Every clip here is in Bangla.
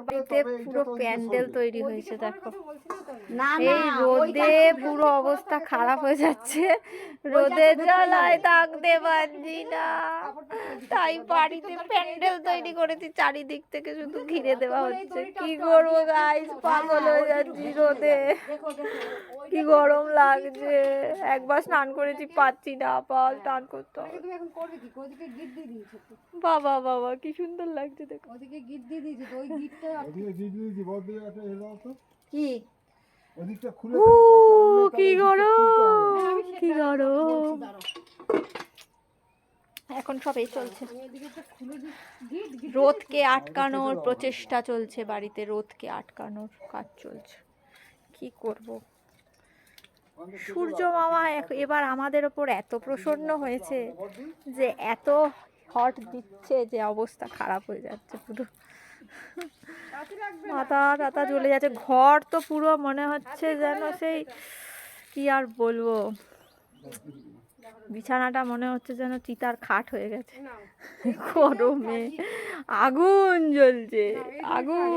বাড়িতে পুরো প্যান্ডেল তৈরি হয়েছে দেখো। এই রোদে পুরো অবস্থা খারাপ হয়ে যাচ্ছে, রোদের জ্বালায় থাকতে পারছি না, তাই বাড়িতে প্যান্ডেল তৈরি করেছি, চারিদিক থেকে শুধু ঘিরে দেওয়া হচ্ছে। কি করবো গাইস, পাগল হয়ে যাচ্ছি রোদে, কি গরম লাগছে। একবার স্নান করেছি, পাচ্ছি না, আবার স্নান করতে হবে। বাবা বাবা কি সুন্দর লাগছে দেখো। ওদিকে গিট দিয়ে দিয়েছে তো, ওই গিটটা ওদিকে গিট দিয়ে দিয়েছি, বল দিয়ে একটা এলো তো কি ওদিকটা খুলে কি গরম, কি গরম। এখন সবই চলছে, রোদকে আটকানোর প্রচেষ্টা চলছে বাড়িতে, রোদকে আটকানোর কাজ চলছে। কি করব, সূর্য মামা এবার আমাদের ওপর এত প্রসন্ন হয়েছে যে এত হট দিচ্ছে যে অবস্থা খারাপ হয়ে যাচ্ছে, পুরো মাথা টাথা জ্বলে যাচ্ছে। ঘর তো পুরো মনে হচ্ছে যেন সেই কি আর বলবো, বিছানাটা মনে হচ্ছে যেন চিতার খাট হয়ে গেছে, গরমে আগুন জ্বলছে, আগুন।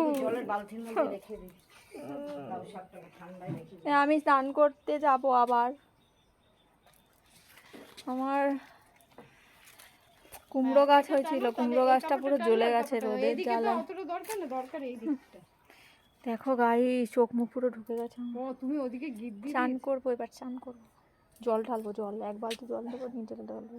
আমি স্নান করতে যাব আবার। আমার কুমড়ো গাছ হয়েছিল, কুমড়ো গাছটা পুরো জ্বলে গেছে রোদের জ্বালা। দেখো গাই, চোখ মুখ পুরো ঢুকে গেছে। তুমি ওদিকে চান করবো, এবার চান করবো, জল ঢালবো, জল 1 বালতি জল দেবো, নিচে ঢালবো।